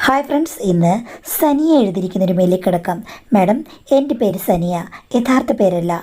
Hi friends, ഇന്ന് സനിയ എഴുതിയിരിക്കുന്നൊരു മെയിലിൽ madam, എൻ്റെ പേര് സനിയ, യഥാർത്ഥ പേരല്ല.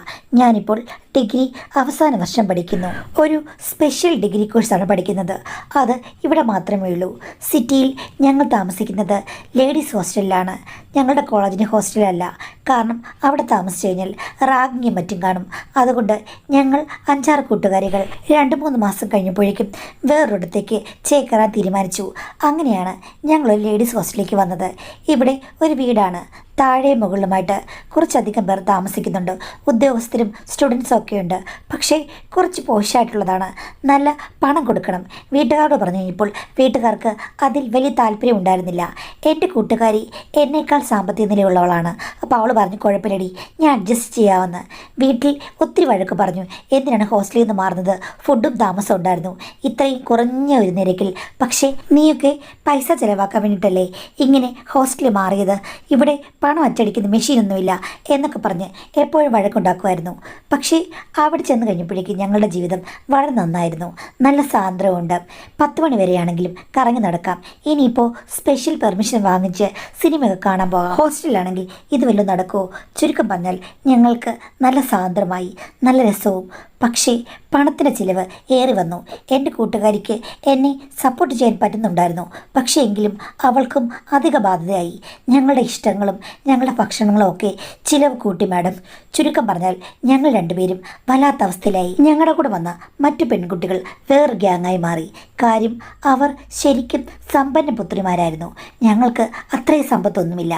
ഞാനിപ്പോൾ ഡിഗ്രി അവസാന വർഷം പഠിക്കുന്നു. ഒരു സ്പെഷ്യൽ ഡിഗ്രി കോഴ്സാണ് പഠിക്കുന്നത്. അത് ഇവിടെ മാത്രമേ ഉള്ളൂ. സിറ്റിയിൽ ഞങ്ങൾ താമസിക്കുന്നത് ലേഡീസ് ഹോസ്റ്റലിലാണ്. ഞങ്ങളുടെ കോളേജിന് ഹോസ്റ്റലല്ല. കാരണം അവിടെ താമസിച്ച് കഴിഞ്ഞാൽ റാഗിങ്ങും മറ്റും കാണും. അതുകൊണ്ട് ഞങ്ങൾ 5-6 കൂട്ടുകാരികൾ 2-3 മാസം കഴിഞ്ഞപ്പോഴേക്കും വേറൊരിടത്തേക്ക് ചേക്കേറാൻ തീരുമാനിച്ചു. അങ്ങനെയാണ് ഞങ്ങളൊരു ലേഡീസ് ഹോസ്റ്റലിലേക്ക് വന്നത്. ഇവിടെ ഒരു വീടാണ്. താഴെ മുകളിലുമായിട്ട് കുറച്ചധികം പേർ താമസിക്കുന്നുണ്ട്. ഉദ്യോഗസ്ഥരും സ്റ്റുഡൻസും ഒക്കെ ഉണ്ട്. പക്ഷേ കുറച്ച് പോഷായിട്ടുള്ളതാണ്. നല്ല പണം കൊടുക്കണം. വീട്ടുകാരോട് പറഞ്ഞു കഴിഞ്ഞപ്പോൾ വീട്ടുകാർക്ക് അതിൽ വലിയ താല്പര്യം ഉണ്ടായിരുന്നില്ല. എൻ്റെ കൂട്ടുകാരി എന്നേക്കാൾ സാമ്പത്തിക നിലയുള്ളവളാണ്. അപ്പോൾ അവൾ പറഞ്ഞു, കുഴപ്പമില്ലടി, ഞാൻ അഡ്ജസ്റ്റ് ചെയ്യാമെന്ന്. വീട്ടിൽ ഒത്തിരി വഴക്ക് പറഞ്ഞു. എന്തിനാണ് ഹോസ്റ്റലിൽ നിന്ന് മാറുന്നത്? ഫുഡും താമസം ഉണ്ടായിരുന്നു ഇത്രയും കുറഞ്ഞ ഒരു നിരക്കിൽ. പക്ഷേ നീയൊക്കെ പൈസ ചിലവാക്കാൻ വേണ്ടിയിട്ടല്ലേ ഇങ്ങനെ ഹോസ്റ്റലിൽ മാറിയത്? ഇവിടെ പണം അച്ചടിക്കുന്ന മെഷീനൊന്നുമില്ല എന്നൊക്കെ പറഞ്ഞ് എപ്പോഴും വഴക്കുണ്ടാക്കുമായിരുന്നു. പക്ഷേ അവിടെ ചെന്ന് കഴിഞ്ഞപ്പോഴേക്കും ഞങ്ങളുടെ ജീവിതം വളരെ നന്നായിരുന്നു. നല്ല സ്വാതന്ത്ര്യമുണ്ട്. 10 മണി വരെയാണെങ്കിലും കറങ്ങി നടക്കാം. ഇനിയിപ്പോൾ സ്പെഷ്യൽ പെർമിഷൻ വാങ്ങിച്ച് സിനിമയൊക്കെ കാണാൻ പോകാം. ഹോസ്റ്റലിലാണെങ്കിൽ ഇത് വല്ലതും നടക്കുമോ? ചുരുക്കം പറഞ്ഞാൽ ഞങ്ങൾക്ക് നല്ല സ്വാതന്ത്ര്യമായി, നല്ല രസവും. പക്ഷേ പണത്തിൻ്റെ ചിലവ് ഏറി വന്നു. എൻ്റെ കൂട്ടുകാരിക്ക് എന്നെ സപ്പോർട്ട് ചെയ്യാൻ പറ്റുന്നുണ്ടായിരുന്നു. പക്ഷേ എങ്കിലും അവൾക്കും അധിക ബാധ്യതയായി. ഞങ്ങളുടെ ഇഷ്ടങ്ങളും ഞങ്ങളുടെ ഭക്ഷണങ്ങളും ഒക്കെ ചിലവ് കൂട്ടി മാഡം. ചുരുക്കം പറഞ്ഞാൽ ഞങ്ങൾ രണ്ടുപേരും വല്ലാത്ത അവസ്ഥയിലായി. ഞങ്ങളുടെ കൂടെ വന്ന മറ്റു പെൺകുട്ടികൾ വേറെ ഗ്യാങ്ങായി മാറി. കാര്യം അവർ ശരിക്കും സമ്പന്ന പുത്രിമാരായിരുന്നു. ഞങ്ങൾക്ക് അത്രയും സമ്പത്തൊന്നുമില്ല.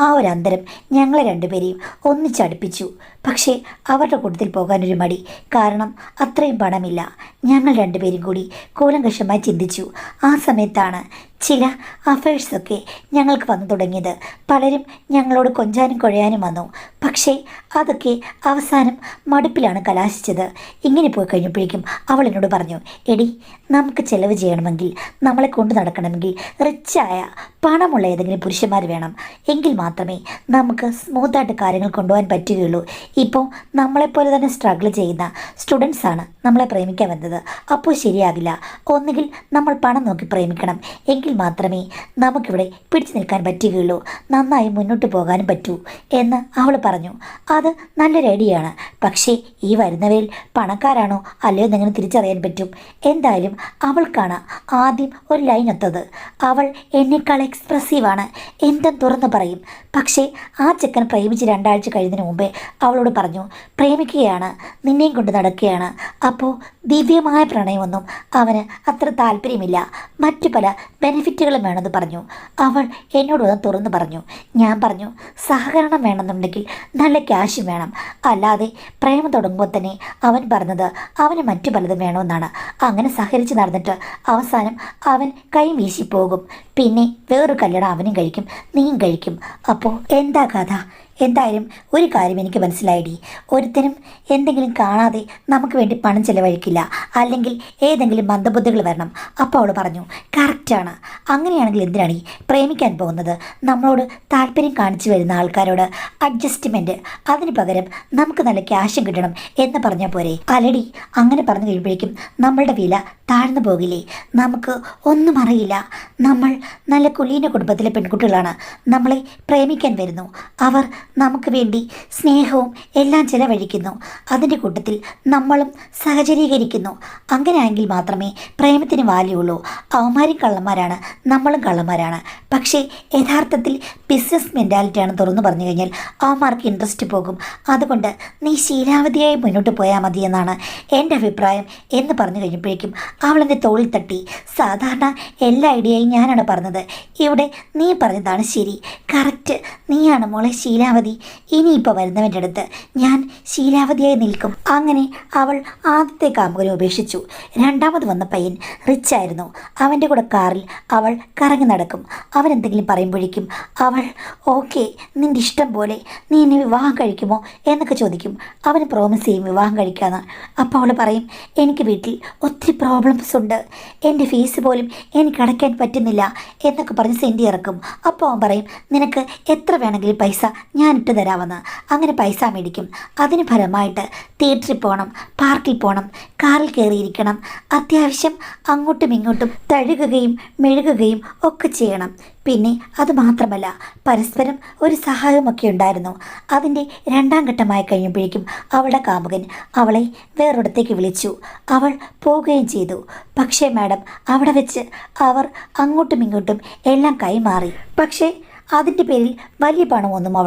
ആ ഒരു അന്തരം ഞങ്ങളെ രണ്ടുപേരെയും ഒന്നിച്ചടുപ്പിച്ചു. പക്ഷേ അവരുടെ കൂട്ടത്തിൽ പോകാനൊരു മടി. കാരണം അത്രയും പണമില്ല. ഞങ്ങൾ രണ്ടുപേരും കൂടി കൂലങ്കഷമായി ചിന്തിച്ചു. ആ സമയത്താണ് ചില അഫയേഴ്സൊക്കെ ഞങ്ങൾക്ക് വന്നു തുടങ്ങിയത്. പലരും ഞങ്ങളോട് കൊഞ്ചാനും കുഴയാനും വന്നു. പക്ഷേ അതൊക്കെ അവസാനം മടുപ്പിലാണ് കലാശിച്ചത്. ഇങ്ങനെ പോയി കഴിഞ്ഞപ്പോഴേക്കും അവൾ എന്നോട് പറഞ്ഞു, എടി, നമുക്ക് ചിലവ് ചെയ്യണമെങ്കിൽ, നമ്മളെ കൊണ്ടു നടക്കണമെങ്കിൽ റിച്ചായ പണമുള്ള ഏതെങ്കിലും പുരുഷന്മാർ വേണം. എങ്കിൽ മാത്രമേ നമുക്ക് സ്മൂത്തായിട്ട് കാര്യങ്ങൾ കൊണ്ടുപോകാൻ പറ്റുകയുള്ളൂ. ഇപ്പോൾ നമ്മളെപ്പോലെ തന്നെ സ്ട്രഗിൾ ചെയ്യുന്ന സ്റ്റുഡൻസാണ് നമ്മളെ പ്രേമിക്കാൻ വന്നത്. അപ്പോൾ ശരിയാകില്ല. ഒന്നുകിൽ നമ്മൾ പണം നോക്കി പ്രേമിക്കണം. എങ്കിൽ മാത്രമേ നമുക്കിവിടെ പിടിച്ചു നിൽക്കാൻ പറ്റുകയുള്ളൂ, നന്നായി മുന്നോട്ട് പോകാനും പറ്റൂ എന്ന് അവൾ പറഞ്ഞു. അത് നല്ലൊരു ഐഡിയയാണ്. പക്ഷേ ഈ വരുന്നവരിൽ പണക്കാരാണോ അല്ലയോ എന്നെങ്ങനെ തിരിച്ചറിയാൻ പറ്റും? എന്തായാലും അവൾക്കാണ് ആദ്യം ഒരു ലൈൻ എത്തത്. അവൾ എന്നേക്കാൾ എക്സ്പ്രസീവാണ്, എന്തും തുറന്നു പറയും. പക്ഷേ ആ ചെക്കൻ പ്രേമിച്ച് 2 ആഴ്ച കഴിയുന്നതിന് മുമ്പേ അവളോട് പറഞ്ഞു, പ്രേമിക്കുകയാണ്, നിന്നെയും കൊണ്ട് നടക്കുകയാണ്. അപ്പോൾ ദിവ്യമായ പ്രണയമൊന്നും അവന് അത്ര താല്പര്യമില്ല. മറ്റു പല ബെനിഫിറ്റുകളും വേണമെന്ന് പറഞ്ഞു. അവൾ എന്നോടൊന്ന് തുറന്നു പറഞ്ഞു. ഞാൻ പറഞ്ഞു, സഹകരണം വേണമെന്നുണ്ടെങ്കിൽ നല്ല ക്യാഷും വേണം. അല്ലാതെ പ്രേമം തുടങ്ങുമ്പോൾ തന്നെ അവൻ പറഞ്ഞത് അവന് മറ്റു പലതും വേണമെന്നാണ്. അങ്ങനെ സഹകരിച്ച് നടന്നിട്ട് അവസാനം അവൻ കൈ വീശിപ്പോകും. പിന്നെ വേറൊരു കല്യാണം അവനും കഴിക്കും, നീയും കഴിക്കും. അപ്പോൾ എന്താ കഥ? എന്തായാലും ഒരു കാര്യം എനിക്ക് മനസ്സിലായിടി, ഒരുത്തനും എന്തെങ്കിലും കാണാതെ നമുക്ക് വേണ്ടി പണം ചിലവഴിക്കില്ല. അല്ലെങ്കിൽ ഏതെങ്കിലും മന്ദബുദ്ധികൾ വരണം. അപ്പോൾ അവൾ പറഞ്ഞു, കറക്റ്റാണ്. അങ്ങനെയാണെങ്കിൽ എന്തിനാണ് ഈ പ്രേമിക്കാൻ പോകുന്നത്? നമ്മളോട് താല്പര്യം കാണിച്ചു വരുന്ന ആൾക്കാരോട് അഡ്ജസ്റ്റ്മെൻറ്റ്, അതിന് പകരം നമുക്ക് നല്ല ക്യാഷും കിട്ടണം എന്ന് പറഞ്ഞാൽ പോരെ? അലടി, അങ്ങനെ പറഞ്ഞു കഴിയുമ്പോഴേക്കും നമ്മളുടെ വില താഴ്ന്നു പോകില്ലേ? നമുക്ക് ഒന്നും അറിയില്ല. നമ്മൾ നല്ല കുലീന കുടുംബത്തിലെ പെൺകുട്ടികളാണ്. നമ്മളെ പ്രേമിക്കാൻ വരുന്നു. അവർ നമുക്ക് വേണ്ടി സ്നേഹവും എല്ലാം ചിലവഴിക്കുന്നു. അതിൻ്റെ കൂട്ടത്തിൽ നമ്മളും സഹചരീകരിക്കുന്നു. അങ്ങനെയാണെങ്കിൽ മാത്രമേ പ്രേമത്തിന് വാല്യുള്ളൂ. അവന്മാരും കള്ളന്മാരാണ്, നമ്മളും കള്ളന്മാരാണ്. പക്ഷേ യഥാർത്ഥത്തിൽ ബിസിനസ് മെൻറ്റാലിറ്റിയാണ് തുറന്നു പറഞ്ഞു കഴിഞ്ഞാൽ അവന്മാർക്ക് ഇൻട്രസ്റ്റ് പോകും. അതുകൊണ്ട് നീ ശീലാവതിയായി മുന്നോട്ട് പോയാൽ മതിയെന്നാണ് എൻ്റെ അഭിപ്രായം എന്ന് പറഞ്ഞു കഴിഞ്ഞപ്പോഴേക്കും അവളെൻ്റെ തോളിൽ തട്ടി. സാധാരണ എല്ലാ ഐഡിയയും ഞാനാണ് പറഞ്ഞത്. ഇവിടെ നീ പറഞ്ഞതാണ് ശരി, കറക്റ്റ്. നീയാണ് മോളെ ശീലാവതി. ഇനിയിപ്പോൾ വരുന്നവൻ്റെ അടുത്ത് ഞാൻ ശീലാവതിയായി നിൽക്കും. അങ്ങനെ അവൾ ആദ്യത്തെ കാമുകനെ ഉപേക്ഷിച്ചു. 2ാമത് വന്ന പയ്യൻ റിച്ചായിരുന്നു. അവൻ്റെ കൂടെ കാറിൽ അവൾ കറങ്ങി നടക്കും. അവരെന്തെങ്കിലും പറയുമ്പോഴേക്കും അവൾ, ഓക്കെ, നിൻ്റെ ഇഷ്ടം പോലെ, നീ എന്നെ വിവാഹം കഴിക്കുമോ എന്നൊക്കെ ചോദിക്കും. അവന് പ്രോമിസ് ചെയ്യും വിവാഹം കഴിക്കാമെന്ന്. അപ്പോൾ അവൾ പറയും, എനിക്ക് വീട്ടിൽ ഒത്തിരി പ്രോബ്ലംസ് ഉണ്ട്, എൻ്റെ ഫീസ് പോലും എനിക്ക് അടയ്ക്കാൻ പറ്റുന്നില്ല എന്നൊക്കെ പറഞ്ഞ് സെൻറ്റി ഇറക്കും. അപ്പോൾ അവൻ പറയും, നിനക്ക് എത്ര വേണമെങ്കിലും പൈസ ഞാൻ ഇട്ട് തരാമെന്ന്. അങ്ങനെ പൈസ മേടിക്കും. അതിന് ഫലമായിട്ട് തിയേറ്ററിൽ പോകണം, പാർക്കിൽ പോകണം, കാറിൽ കയറിയിരിക്കണം, അത്യാവശ്യം അങ്ങോട്ടും ഇങ്ങോട്ടും തഴുകുകയും മെഴുകുകയും ഒക്കെ ചെയ്യണം. പിന്നെ അത് മാത്രമല്ല പരസ്പരം ഒരു സഹായമൊക്കെ ഉണ്ടായിരുന്നു. അതിൻ്റെ രണ്ടാം ഘട്ടമായി കഴിയുമ്പോഴേക്കും അവളുടെ കാമുകൻ അവളെ വേറൊരിടത്തേക്ക് വിളിച്ചു. അവൾ പോവുകയും ചെയ്തു. പക്ഷേ മാഡം, അവിടെ വെച്ച് അവർ അങ്ങോട്ടും ഇങ്ങോട്ടും എല്ലാം കൈമാറി. പക്ഷേ അതിൻ്റെ പേരിൽ വലിയ പണമൊന്നും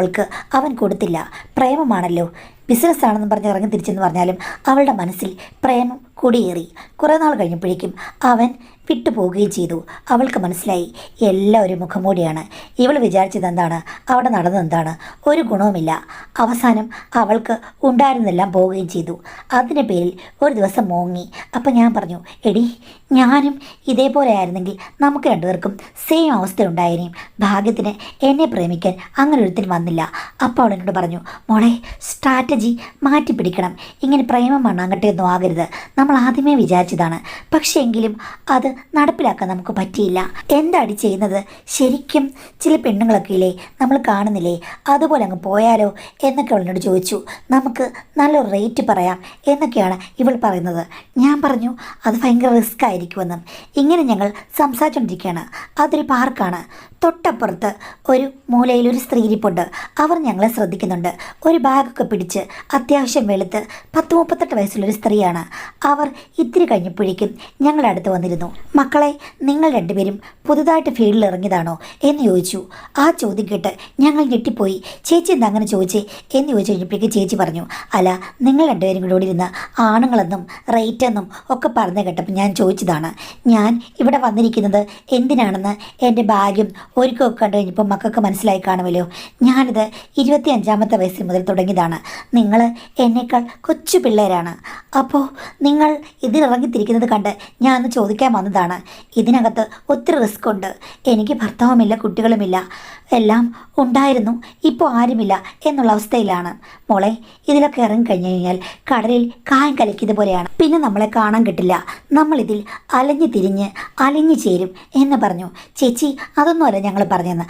അവൻ കൊടുത്തില്ല. പ്രേമമാണല്ലോ, ബിസിനസ്സാണെന്ന് പറഞ്ഞ് ഇറങ്ങി തിരിച്ചെന്ന് പറഞ്ഞാലും അവളുടെ മനസ്സിൽ പ്രേമം കുടിയേറി. കുറേ നാൾ കഴിഞ്ഞപ്പോഴേക്കും അവൻ വിട്ടുപോവുകയും ചെയ്തു. അവൾക്ക് മനസ്സിലായി എല്ലാം ഒരു മുഖംമൂടിയാണ്. ഇവൾ വിചാരിച്ചത് എന്താണ്, അവിടെ നടന്നതെന്താണ്, ഒരു ഗുണവുമില്ല. അവസാനം അവൾക്ക് ഉണ്ടായിരുന്നെല്ലാം പോവുകയും ചെയ്തു. അതിൻ്റെ പേരിൽ ഒരു ദിവസം മോങ്ങി. അപ്പം ഞാൻ പറഞ്ഞു, എടി, ഞാനും ഇതേപോലെ ആയിരുന്നെങ്കിൽ നമുക്ക് രണ്ടുപേർക്കും സെയിം അവസ്ഥ ഉണ്ടായേനെയും. ഭാഗ്യത്തിന് എന്നെ പ്രേമിക്കാൻ അങ്ങനെ ഒരുത്തിന് വന്നില്ല. അപ്പോൾ അവൾ എന്നോട് പറഞ്ഞു, മോളെ, സ്ട്രാറ്റജി മാറ്റി പിടിക്കണം. ഇങ്ങനെ പ്രേമം മണ്ണാങ്കട്ടെ ഒന്നും ആകരുത്. നമ്മൾ ആദ്യമേ വിചാരിച്ചതാണ്, പക്ഷേ എങ്കിലും അത് നടപ്പിലാക്കാൻ നമുക്ക് പറ്റിയില്ല. എന്താടി ചെയ്യുന്നത്? ശരിക്കും ചില പെണ്ണുങ്ങളൊക്കെ ഇല്ലേ, നമ്മൾ കാണുന്നില്ലേ, അതുപോലെ അങ്ങ് പോയാലോ എന്നൊക്കെ അവളിനോട് ചോദിച്ചു. നമുക്ക് നല്ലൊരു റേറ്റ് പറയാം എന്നൊക്കെയാണ് ഇവൾ പറയുന്നത്. ഞാൻ പറഞ്ഞു, അത് ഭയങ്കര റിസ്ക് ആയിരിക്കുമെന്നും. ഇങ്ങനെ ഞങ്ങൾ സംസാരിച്ചുകൊണ്ടിരിക്കുകയാണ്. അതൊരു പാർക്കാണ്. തൊട്ടപ്പുറത്ത് ഒരു മൂലയിൽ ഒരു സ്ത്രീ ഇരിപ്പുണ്ട്. അവർ ഞങ്ങളെ ശ്രദ്ധിക്കുന്നുണ്ട്. ഒരു ബാഗൊക്കെ പിടിച്ച് അത്യാവശ്യം വെളുത്ത് 10-38 വയസ്സുള്ളൊരു സ്ത്രീയാണ്. അവർ ഇത്തിരി കഴിഞ്ഞപ്പോഴേക്കും ഞങ്ങളുടെ അടുത്ത് വന്നിരുന്നു. മക്കളെ, നിങ്ങൾ രണ്ടുപേരും പുതുതായിട്ട് ഫീൽഡിൽ ഇറങ്ങിയതാണോ എന്ന് ചോദിച്ചു. ആ ചോദ്യം കേട്ട് ഞങ്ങൾ ഞെട്ടിപ്പോയി. ചേച്ചി എന്താ അങ്ങനെ ചോദിച്ചേ എന്ന് ചോദിച്ചു കഴിഞ്ഞപ്പോഴേക്കും ചേച്ചി പറഞ്ഞു, അല്ല, നിങ്ങൾ രണ്ടുപേരും കൂടെ ഇരുന്ന് ആണുങ്ങളെന്നും റേറ്റെന്നും ഒക്കെ പറഞ്ഞു കേട്ടപ്പോൾ ഞാൻ ചോദിച്ചതാണ്. ഞാൻ ഇവിടെ വന്നിരിക്കുന്നത് എന്തിനാണെന്ന് എൻ്റെ ബാഗും ഒരുക്കമൊക്കെ കണ്ടു കഴിഞ്ഞപ്പോൾ മക്കൾക്ക് മനസ്സിലായി കാണുമല്ലോ. ഞാനിത് 25-ാമത്തെ വയസ്സിൽ മുതൽ തുടങ്ങിയതാണ്. നിങ്ങൾ എന്നേക്കാൾ കൊച്ചു പിള്ളേരാണ്. അപ്പോൾ നിങ്ങൾ ഇതിനിറങ്ങിത്തിരിക്കുന്നത് കണ്ട് ഞാൻ ഒന്ന് ചോദിക്കാൻ വന്നതാണ്. ഇതിനകത്ത് ഒത്തിരി റിസ്ക് ഉണ്ട്. എനിക്ക് ഭർത്താവുമില്ല, കുട്ടികളുമില്ല, എല്ലാം ഉണ്ടായിരുന്നു, ഇപ്പോൾ ആരുമില്ല എന്നുള്ള അവസ്ഥയിലാണ്. മോളെ, ഇതിലൊക്കെ ഇറങ്ങിക്കഴിഞ്ഞു കഴിഞ്ഞാൽ കടലിൽ കായം കലക്കിയതുപോലെയാണ്. പിന്നെ നമ്മളെ കാണാൻ കിട്ടില്ല. നമ്മളിതിൽ അലഞ്ഞു തിരിഞ്ഞ് അലിഞ്ഞു ചേരും എന്ന് പറഞ്ഞു. ചേച്ചി, അതൊന്നുമല്ല ഞങ്ങൾ പറഞ്ഞെന്ന്.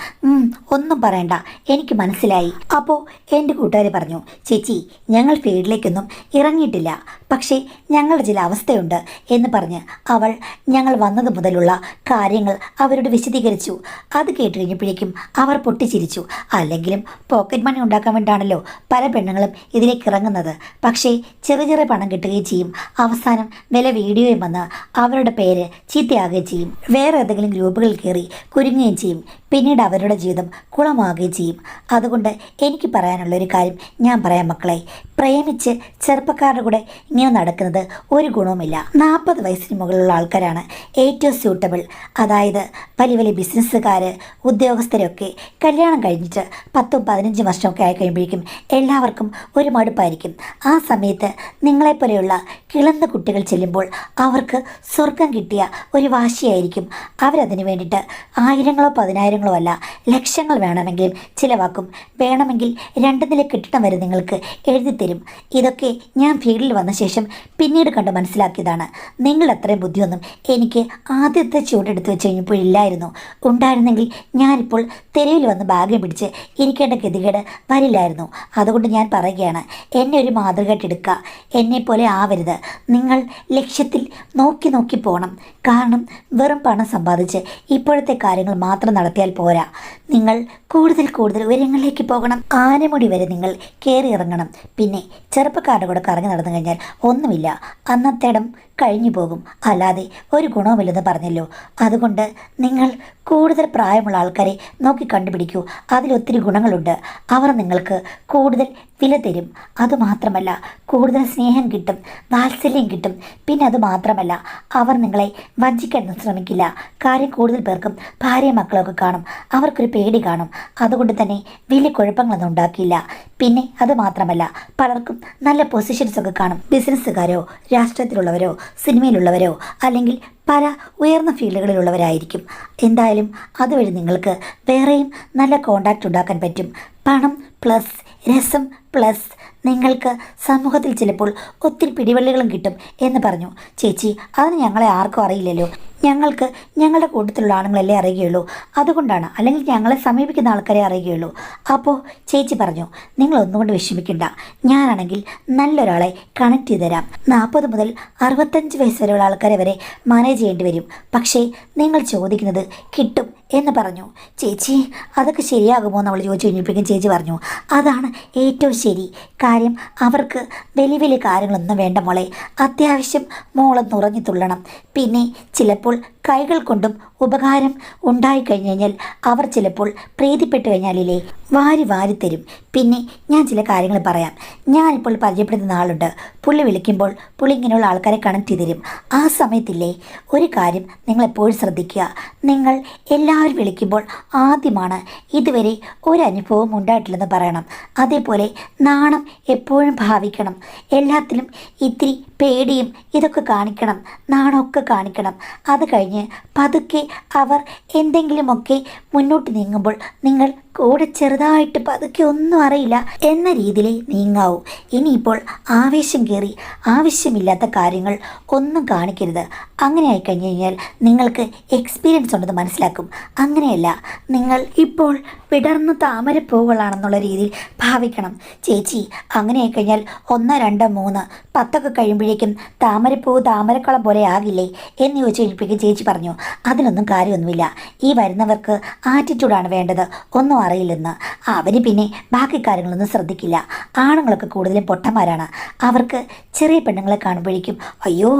ഒന്നും പറയണ്ട, എനിക്ക് മനസ്സിലായി. അപ്പോൾ എൻ്റെ കൂട്ടുകാർ പറഞ്ഞു, ചേച്ചി, ഞങ്ങൾ ഫീൽഡിലേക്കൊന്നും ഇറങ്ങിയിട്ടില്ല, പക്ഷേ ഞങ്ങളുടെ ചില അവസ്ഥയുണ്ട് എന്ന് പറഞ്ഞ് അവൾ ഞങ്ങൾ വന്നത് മുതലുള്ള കാര്യങ്ങൾ അവരോട് വിശദീകരിച്ചു. അത് കേട്ട് കഴിഞ്ഞപ്പോഴേക്കും അവർ പൊട്ടിച്ചിരിച്ചു. അല്ലെങ്കിലും പോക്കറ്റ് മണി ഉണ്ടാക്കാൻ വേണ്ടിയാണല്ലോ പല പെണ്ണുങ്ങളും ഇതിലേക്ക് ഇറങ്ങുന്നത്. പക്ഷേ ചെറിയ ചെറിയ പണം കിട്ടുകയും ചെയ്യും. അവസാനം വില വീഡിയോയും വന്ന് അവരുടെ പേര് ചീത്തയാകുകയും ചെയ്യും. വേറെ ഏതെങ്കിലും ഗ്രൂപ്പുകളിൽ കയറി കുരുങ്ങുകയും ചെയ്യും. പിന്നീട് അവരുടെ ജീവിതം കുളമാകുകയും ചെയ്യും. അതുകൊണ്ട് എനിക്ക് പറയാനുള്ളൊരു കാര്യം ഞാൻ പറയാം മക്കളെ, പ്രേമിച്ച് ചെറുപ്പക്കാരുടെ കൂടെ ഇങ്ങനെ നടക്കുന്നത് ഒരു ഗുണവുമില്ല. 40 വയസ്സിന് മുകളിലുള്ള ആൾക്കാരാണ് ഏറ്റവും സ്യൂട്ടബിൾ. അതായത് വലിയ വലിയ ബിസിനസ്സുകാർ, ഉദ്യോഗസ്ഥരൊക്കെ കല്യാണം കഴിഞ്ഞിട്ട് 10-15 വർഷമൊക്കെ ആയി കഴിയുമ്പോഴേക്കും എല്ലാവർക്കും ഒരു മടുപ്പായിരിക്കും. ആ സമയത്ത് നിങ്ങളെപ്പോലെയുള്ള കിളന്ന കുട്ടികൾ ചെല്ലുമ്പോൾ അവർക്ക് സ്വർഗം കിട്ടിയ ഒരു വാശിയായിരിക്കും. അവരതിന് വേണ്ടിയിട്ട് 1000-ങ്ങളോ 10,000-ങ്ങളോ അല്ല, ലക്ഷങ്ങൾ വേണമെങ്കിലും ചിലവാക്കും. വേണമെങ്കിൽ 2 നില കെട്ടിടം വരെ നിങ്ങൾക്ക് എഴുതിത്തരും. ഇതൊക്കെ ഞാൻ ഫീൽഡിൽ വന്ന ശേഷം പിന്നീട് കണ്ട് മനസ്സിലാക്കിയതാണ്. നിങ്ങൾ അത്രയും ബുദ്ധിയൊന്നും എനിക്ക് ആദ്യത്തെ ചൂടെടുത്ത് വെച്ച് കഴിഞ്ഞപ്പോഴില്ലായിരുന്നു. ഉണ്ടായിരുന്നെങ്കിൽ ഞാനിപ്പോൾ തെരുവിൽ വന്ന് ബാഗം പിടിച്ച് ഇരിക്കേണ്ട ഗതികേട് വരില്ലായിരുന്നു. അതുകൊണ്ട് ഞാൻ പറയുകയാണ്, എന്നെ ഒരു മാതൃകയായിട്ടെടുക്കുക. എന്നെപ്പോലെ ആവരുത്. നിങ്ങൾ ലക്ഷ്യത്തിൽ നോക്കി നോക്കി പോകണം. കാരണം വെറും പണം സമ്പാദിച്ച് ഇപ്പോഴത്തെ കാര്യങ്ങൾ മാത്രം നടത്തിയാൽ പോരാ. നിങ്ങൾ കൂടുതൽ കൂടുതൽ ഉയരങ്ങളിലേക്ക് പോകണം. ആനമുടി വരെ നിങ്ങൾ കയറി ഇറങ്ങണം. പിന്നെ ചെറുപ്പക്കാരുടെ കൂടെ കറങ്ങി നടന്നു കഴിഞ്ഞാൽ ഒന്നുമില്ല, അന്നത്തേടം കഴിഞ്ഞു പോകും. അല്ലാതെ ഒരു ഗുണവുമില്ലെന്ന് പറഞ്ഞല്ലോ. അതുകൊണ്ട് നിങ്ങൾ കൂടുതൽ പ്രായമുള്ള ആൾക്കാരെ നോക്കി കണ്ടുപിടിക്കൂ. അതിലൊത്തിരി ഗുണങ്ങളുണ്ട്. അവർ നിങ്ങൾക്ക് കൂടുതൽ വില തരും. അതുമാത്രമല്ല, കൂടുതൽ സ്നേഹം കിട്ടും, വാത്സല്യം കിട്ടും. പിന്നെ അതുമാത്രമല്ല, അവർ നിങ്ങളെ വഞ്ചിക്കാൻ ശ്രമിക്കില്ല. കാര്യം കൂടുതൽ പേർക്കും ഭാര്യ മക്കളൊക്കെ കാണും. അവർക്കൊരു പേടി കാണും. അതുകൊണ്ട് തന്നെ വലിയ കുഴപ്പങ്ങളൊന്നും ഉണ്ടാക്കിയില്ല. പിന്നെ അതുമാത്രമല്ല, പലർക്കും നല്ല പൊസിഷൻസൊക്കെ കാണും. ബിസിനസ്സുകാരോ രാഷ്ട്രീയത്തിലുള്ളവരോ സിനിമയിലുള്ളവരോ അല്ലെങ്കിൽ പല ഉയർന്ന ഫീൽഡുകളിലുള്ളവരായിരിക്കും. എന്തായാലും അതുവഴി നിങ്ങൾക്ക് വേറെയും നല്ല കോണ്ടാക്റ്റ് ഉണ്ടാക്കാൻ പറ്റും. പണം പ്ലസ് രസം പ്ലസ് നിങ്ങൾക്ക് സമൂഹത്തിൽ ചിലപ്പോൾ ഒത്തിരി പിടിവള്ളികളും കിട്ടും എന്ന് പറഞ്ഞു. ചേച്ചി, അതിന് ഞങ്ങളെ ആർക്കും അറിയില്ലല്ലോ. ഞങ്ങൾക്ക് ഞങ്ങളുടെ കൂട്ടത്തിലുള്ള ആണുങ്ങളല്ലേ അറിയുകയുള്ളൂ. അതുകൊണ്ടാണ്, അല്ലെങ്കിൽ ഞങ്ങളെ സമീപിക്കുന്ന ആൾക്കാരെ അറിയുകയുള്ളൂ. അപ്പോൾ ചേച്ചി പറഞ്ഞു, നിങ്ങളൊന്നുകൊണ്ട് വിഷമിക്കണ്ട, ഞാനാണെങ്കിൽ നല്ലൊരാളെ കണക്ട് ചെയ്ത് തരാം. 40 മുതൽ 65 വയസ്സ് വരെയുള്ള ആൾക്കാരെ വരെ മാനേജ് ചെയ്യേണ്ടി വരും. പക്ഷേ നിങ്ങൾ ചോദിക്കുന്നത് കിട്ടും എന്ന് പറഞ്ഞു. ചേച്ചി, അതൊക്കെ ശരിയാകുമോ എന്ന് അവൾ ചോദിച്ചു കഴിഞ്ഞപ്പോഴേക്കും ചേച്ചി പറഞ്ഞു, അതാണ് ഏറ്റവും ശരി. കാര്യം അവർക്ക് വലിയ വലിയ കാര്യങ്ങളൊന്നും വേണ്ട മോളെ. അത്യാവശ്യം മോളൊന്ന് ഉറങ്ങി തുള്ളണം. പിന്നെ ചിലപ്പോൾ കൈകൾ കൊണ്ടും ഉപകാരം ഉണ്ടായിക്കഴിഞ്ഞു കഴിഞ്ഞാൽ അവർ ചിലപ്പോൾ പ്രീതിപ്പെട്ട് കഴിഞ്ഞാലില്ലേ വാരി വാരി തരും. പിന്നെ ഞാൻ ചില കാര്യങ്ങൾ പറയാം. ഞാനിപ്പോൾ പരിചയപ്പെടുത്തുന്ന ആളുണ്ട്. പുള്ളി വിളിക്കുമ്പോൾ പുള്ളി ഇങ്ങനെയുള്ള ആൾക്കാരെ കണക്ട് ചെയ്ത് തരും. ആ സമയത്തില്ലേ, ഒരു കാര്യം നിങ്ങളെപ്പോഴും ശ്രദ്ധിക്കുക. നിങ്ങൾ എല്ലാവരും വിളിക്കുമ്പോൾ ആദ്യമാണ് ഇതുവരെ ഒരനുഭവം ഉണ്ടായിട്ടില്ലെന്ന് പറയണം. അതേപോലെ നാണം എപ്പോഴും ഭാവിക്കണം. എല്ലാത്തിലും ഇത്തിരി പേടിയും ഇതൊക്കെ കാണിക്കണം, നാണമൊക്കെ കാണിക്കണം. അത് കഴിഞ്ഞ് പതുക്കെ അവർ എന്തെങ്കിലുമൊക്കെ മുന്നോട്ട് നീങ്ങുമ്പോൾ നിങ്ങൾ കൂടെ ചെറുതായിട്ട് പതുക്കെ ഒന്നും അറിയില്ല എന്ന രീതിയിൽ നീങ്ങാവൂ. ഇനിയിപ്പോൾ ആവേശം കയറി ആവശ്യമില്ലാത്ത കാര്യങ്ങൾ ഒന്നും കാണിക്കരുത്. അങ്ങനെ ആയിക്കഴിഞ്ഞ് കഴിഞ്ഞാൽ നിങ്ങൾക്ക് എക്സ്പീരിയൻസ് ഉണ്ടെന്ന് മനസ്സിലാക്കും. അങ്ങനെയല്ല, നിങ്ങൾ ഇപ്പോൾ വിടർന്ന് താമരപ്പൂവുകളാണെന്നുള്ള രീതിയിൽ ഭാവിക്കണം. ചേച്ചി, അങ്ങനെ ആയിക്കഴിഞ്ഞാൽ 1, 2, 3, 10 കഴിയുമ്പോഴേക്കും താമരപ്പൂവ് താമരക്കളം പോലെ ആകില്ലേ എന്ന് ചോദിച്ചു കഴിഞ്ഞപ്പോഴേക്കും ചേച്ചി പറഞ്ഞു, അതിനൊന്നും കാര്യമൊന്നുമില്ല. ഈ വരുന്നവർക്ക് ആറ്റിറ്റ്യൂഡാണ് വേണ്ടത്, ഒന്നും അറിയില്ലെന്ന്. അവന് പിന്നെ ബാക്കി കാര്യങ്ങളൊന്നും ശ്രദ്ധിക്കില്ല. ആണുങ്ങളൊക്കെ കൂടുതലും പൊട്ടന്മാരാണ്. അവർക്ക് ചെറിയ പെണ്ണുങ്ങളെ കാണുമ്പോഴേക്കും അയ്യോ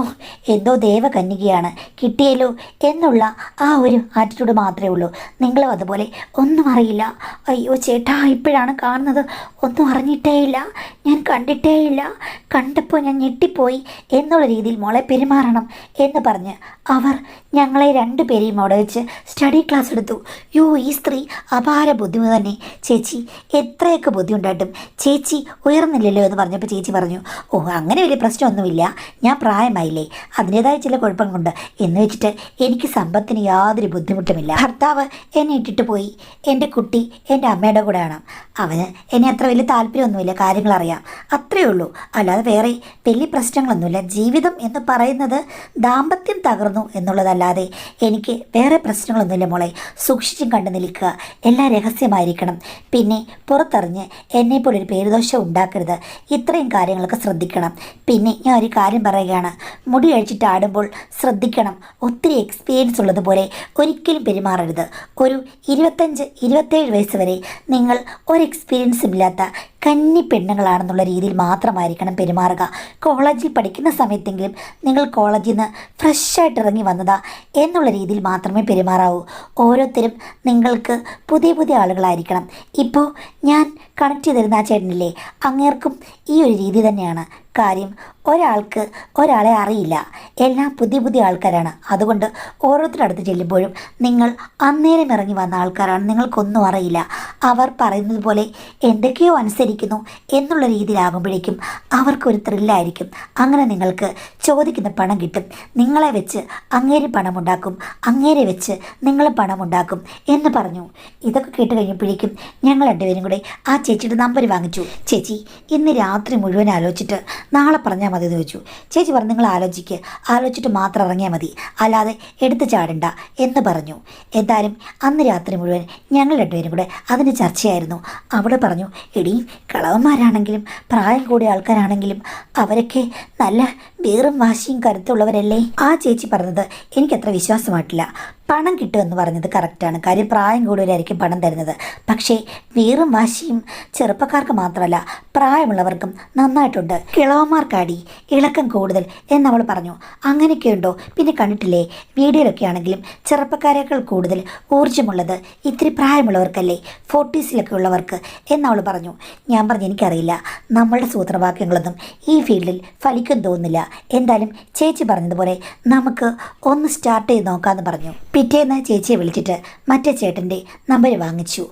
എന്തോ ദേവകന്യകയാണ് കിട്ടിയല്ലോ എന്നുള്ള ആ ഒരു ആറ്റിറ്റ്യൂഡ് മാത്രമേ ഉള്ളൂ. നിങ്ങളും അതുപോലെ ഒന്നും അറിയില്ല. അയ്യോ ചേട്ടാ, ഇപ്പോഴാണ് കാണുന്നത്, ഒന്നും അറിഞ്ഞിട്ടേയില്ല, ഞാൻ കണ്ടിട്ടേയില്ല, കണ്ടപ്പോൾ ഞാൻ ഞെട്ടിപ്പോയി എന്നുള്ള രീതിയിൽ മോളെ പെരുമാറണം എന്ന് പറഞ്ഞ് അവർ ഞങ്ങളെ 2 പേരെയും അവിടെ വെച്ച് സ്റ്റഡി ക്ലാസ് എടുത്തു. യോ, ഈ സ്ത്രീ അപാര ബുദ്ധിമുട്ട് തന്നെ. ചേച്ചി, എത്രയൊക്കെ ബുദ്ധിമുട്ടായിട്ടും ചേച്ചി ഉയർന്നില്ലല്ലോ എന്ന് പറഞ്ഞപ്പോൾ ചേച്ചി പറഞ്ഞു, ഓ അങ്ങനെ വലിയ പ്രശ്നമൊന്നുമില്ല, ഞാൻ പ്രായമായില്ലേ, അതിൻ്റേതായ ചില കുഴപ്പങ്ങളുണ്ട് എന്ന് വെച്ചിട്ട് എനിക്ക് സമ്പത്തിന് യാതൊരു ബുദ്ധിമുട്ടുമില്ല. ഭർത്താവ് എന്നെ ഇട്ടിട്ട് പോയി. എൻ്റെ കുട്ടി എൻ്റെ അമ്മയുടെ കൂടെയാണ്. അവന് എന്നെ അത്ര വലിയ താല്പര്യമൊന്നുമില്ല, കാര്യങ്ങളറിയാം, അത്രയേ ഉള്ളൂ. അല്ലാതെ വേറെ വലിയ പ്രശ്നങ്ങളൊന്നുമില്ല. ജീവിതം എന്ന് പറയുന്നത് ദാമ്പത്യം തകർന്നു എന്നുള്ളതല്ലാതെ എനിക്ക് വേറെ പ്രശ്നങ്ങളൊന്നുമില്ല മോളെ. സൂക്ഷിച്ചും കണ്ടു നിൽക്കുക, എല്ലാം രഹസ്യമായിരിക്കണം. പിന്നെ പുറത്തറിഞ്ഞ് എന്നെപ്പോലൊരു പേരുദോഷം ഉണ്ടാക്കരുത്. ഇത്രയും കാര്യങ്ങളൊക്കെ ശ്രദ്ധിക്കണം. പിന്നെ ഞാൻ ഒരു കാര്യം പറയുകയാണ്, മുടി അഴിച്ചിട്ട് ആടുമ്പോൾ ശ്രദ്ധിക്കണം. ഒത്തിരി എക്സ്പീരിയൻസ് ഉള്ളതുപോലെ ഒരിക്കലും പെരുമാറരുത്. ഒരു 25-27 വയസ്സ് വരെ നിങ്ങൾ ഒരു എക്സ്പീരിയൻസും ഇല്ലാത്ത കന്നി പെണ്ണുങ്ങളാണെന്നുള്ള രീതിയിൽ മാത്രമായിരിക്കണം പെരുമാറുക. കോളേജിൽ പഠിക്കുന്ന സമയത്തെങ്കിലും നിങ്ങൾ കോളേജിൽ നിന്ന് ഫ്രഷായിട്ട് ഇറങ്ങി വന്നതാ എന്നുള്ള രീതിയിൽ മാത്രമേ പെരുമാറാവൂ. ഓരോരുത്തരും നിങ്ങൾക്ക് പുതിയ പുതിയ ആളുകളായിരിക്കണം. ഇപ്പോൾ ഞാൻ കണക്ട് ചെയ്തിരുന്ന ആ ചേട്ടനില്ലേ, അങ്ങേർക്കും ഈ ഒരു രീതി തന്നെയാണ്. കാര്യം ഒരാൾക്ക് ഒരാളെ അറിയില്ല, എല്ലാം പുതിയ പുതിയ ആൾക്കാരാണ്. അതുകൊണ്ട് ഓരോരുത്തരുടെ അടുത്ത് ചെല്ലുമ്പോഴും നിങ്ങൾ അന്നേരം ഇറങ്ങി വന്ന ആൾക്കാരാണ്, നിങ്ങൾക്കൊന്നും അറിയില്ല. അവർ പറയുന്നത് പോലെ എന്തൊക്കെയോ അനുസരിക്കുന്നു എന്നുള്ള രീതിയിലാകുമ്പോഴേക്കും അവർക്കൊരു ത്രില്ലായിരിക്കും. അങ്ങനെ നിങ്ങൾക്ക് ചോദിക്കുന്ന പണം കിട്ടും. നിങ്ങളെ വെച്ച് അങ്ങേര് പണമുണ്ടാക്കും, അങ്ങേരെ വെച്ച് നിങ്ങൾ പണമുണ്ടാക്കും എന്ന് പറഞ്ഞു. ഇതൊക്കെ കേട്ട് കഴിഞ്ഞപ്പോഴേക്കും ഞങ്ങൾ 2 പേരും കൂടെ ആ ചേച്ചിയുടെ നമ്പർ വാങ്ങിച്ചു. ചേച്ചി, ഇന്ന് രാത്രി മുഴുവൻ ആലോചിച്ചിട്ട് നാളെ പറഞ്ഞാൽ മതി എന്ന് ചോദിച്ചു. ചേച്ചി പറഞ്ഞു, നിങ്ങൾ ആലോചിച്ചിട്ട് മാത്രം ഇറങ്ങിയാൽ മതി, അല്ലാതെ എടുത്ത് ചാടണ്ട എന്ന് പറഞ്ഞു. എന്തായാലും അന്ന് രാത്രി മുഴുവൻ ഞങ്ങൾ 2 പേരും കൂടെ അതിന് ചർച്ചയായിരുന്നു. അവിടെ പറഞ്ഞു, എടീ, കളവന്മാരാണെങ്കിലും പ്രായം കൂടിയ ആൾക്കാരാണെങ്കിലും അവരൊക്കെ നല്ല വീറും വാശിയും കരുത്തുള്ളവരല്ലേ. ആ ചേച്ചി പറഞ്ഞത് എനിക്കത്ര വിശ്വാസമായിട്ടില്ല. പണം കിട്ടുമെന്ന് പറഞ്ഞത് കറക്റ്റാണ്. കാര്യം പ്രായം കൂടുതലായിരിക്കും പണം തരുന്നത്. പക്ഷേ വീറും വാശിയും ചെറുപ്പക്കാർക്ക് മാത്രമല്ല പ്രായമുള്ളവർക്കും നന്നായിട്ടുണ്ട്. കിളവന്മാർക്കാടി ഇളക്കം കൂടുതൽ എന്നവൾ പറഞ്ഞു. അങ്ങനെയൊക്കെയുണ്ടോ? പിന്നെ കണ്ടിട്ടില്ലേ വീഡിയോയിലൊക്കെ ആണെങ്കിലും ചെറുപ്പക്കാരേക്കാൾ കൂടുതൽ ഊർജ്ജമുള്ളത് ഇത്തിരി പ്രായമുള്ളവർക്കല്ലേ, 40സിലൊക്കെ ഉള്ളവർക്ക് എന്നവൾ പറഞ്ഞു. ഞാൻ പറഞ്ഞു, എനിക്കറിയില്ല, നമ്മളുടെ സൂത്രവാക്യങ്ങളൊന്നും ഈ ഫീൽഡിൽ ഫലിക്കും തോന്നുന്നില്ല. എന്തായാലും ചേച്ചി പറഞ്ഞതുപോലെ നമുക്ക് ഒന്ന് സ്റ്റാർട്ട് ചെയ്ത് നോക്കാമെന്ന് പറഞ്ഞു. പിറ്റേന്ന് ചേച്ചിയെ വിളിച്ചിട്ട് മറ്റേ ചേട്ടൻ്റെ നമ്പർ വാങ്ങിച്ചു.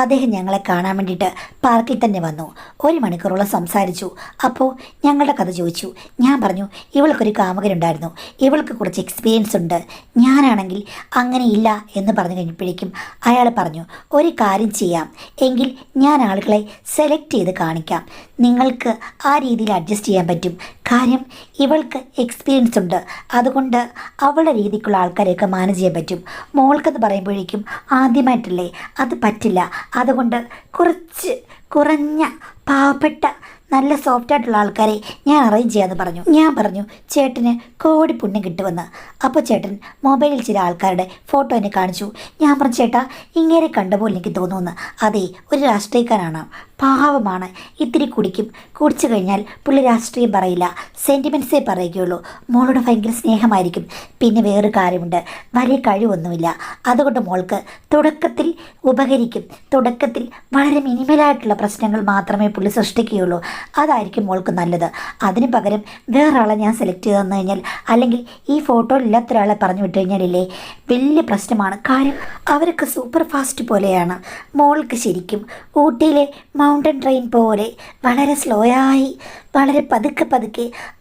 അദ്ദേഹം ഞങ്ങളെ കാണാൻ വേണ്ടിയിട്ട് പാർക്കിൽ തന്നെ വന്നു. 1 മണിക്കൂറോളം സംസാരിച്ചു. അപ്പോൾ ഞങ്ങളുടെ കഥ ചോദിച്ചു. ഞാൻ പറഞ്ഞു ഇവൾക്കൊരു കാമുകനുണ്ടായിരുന്നു, ഇവൾക്ക് കുറച്ച് എക്സ്പീരിയൻസ് ഉണ്ട്. ഞാനാണെങ്കിൽ അങ്ങനെയില്ല എന്ന് പറഞ്ഞു കഴിഞ്ഞപ്പോഴേക്കും അയാൾ പറഞ്ഞു, ഒരു കാര്യം ചെയ്യാം, എങ്കിൽ ഞാൻ ആളുകളെ സെലക്ട് ചെയ്ത് കാണിക്കാം, നിങ്ങൾക്ക് ആ രീതിയിൽ അഡ്ജസ്റ്റ് ചെയ്യാൻ പറ്റും. കാര്യം ഇവൾക്ക് എക്സ്പീരിയൻസ് ഉണ്ട്, അതുകൊണ്ട് അവളുടെ രീതിക്കുള്ള ആൾക്കാരെയൊക്കെ മാനേജ് ചെയ്യാൻ പറ്റും. മോൾക്കെന്ന് പറയുമ്പോഴേക്കും ആദ്യമായിട്ടല്ലേ, അത് പറ്റില്ല. അതുകൊണ്ട് കുറഞ്ഞ പാവപ്പെട്ട നല്ല സോഫ്റ്റായിട്ടുള്ള ആൾക്കാരെ ഞാൻ അറേഞ്ച് ചെയ്യാമെന്ന് പറഞ്ഞു. ഞാൻ പറഞ്ഞു ചേട്ടന് കോടി പുണ്യം കിട്ടുമെന്ന്. അപ്പോൾ ചേട്ടൻ മൊബൈലിൽ ചില ആൾക്കാരുടെ ഫോട്ടോ എന്നെ കാണിച്ചു. ഞാൻ പറഞ്ഞു ചേട്ടാ ഇങ്ങനെ കണ്ടപ്പോൾ എനിക്ക് തോന്നുമെന്ന്. അതെ, ഒരു രാഷ്ട്രീയക്കാരാണ്, പാവമാണ്, ഇത്തിരി കുടിക്കും, കുടിച്ചു കഴിഞ്ഞാൽ പുള്ളി രാഷ്ട്രീയം പറയില്ല, സെൻറ്റിമെൻറ്റ്സേ പറയുകയുള്ളൂ. മോളോട് ഭയങ്കര സ്നേഹമായിരിക്കും. പിന്നെ വേറൊരു കാര്യമുണ്ട്, വലിയ കഴിവൊന്നുമില്ല, അതുകൊണ്ട് മോൾക്ക് തുടക്കത്തിൽ ഉപകരിക്കും. തുടക്കത്തിൽ വളരെ മിനിമലായിട്ടുള്ള പ്രശ്നങ്ങൾ മാത്രമേ പുള്ളി സൃഷ്ടിക്കുകയുള്ളൂ. അതായിരിക്കും മോൾക്ക് നല്ലത്. അതിന് പകരം വേറൊരാളെ ഞാൻ സെലക്ട് ചെയ്ത് തന്നു കഴിഞ്ഞാൽ, അല്ലെങ്കിൽ ഈ ഫോട്ടോയിൽ ഇല്ലാത്ത ഒരാളെ പറഞ്ഞു വിട്ട് കഴിഞ്ഞാലില്ലേ വലിയ പ്രശ്നമാണ്. കാര്യം അവരൊക്കെ സൂപ്പർ ഫാസ്റ്റ് പോലെയാണ്. മോൾക്ക് ശരിക്കും ഊട്ടിയിലെ മൗണ്ടൻ ട്രെയിൻ പോലെ വളരെ സ്ലോയായി, വളരെ പതുക്കെ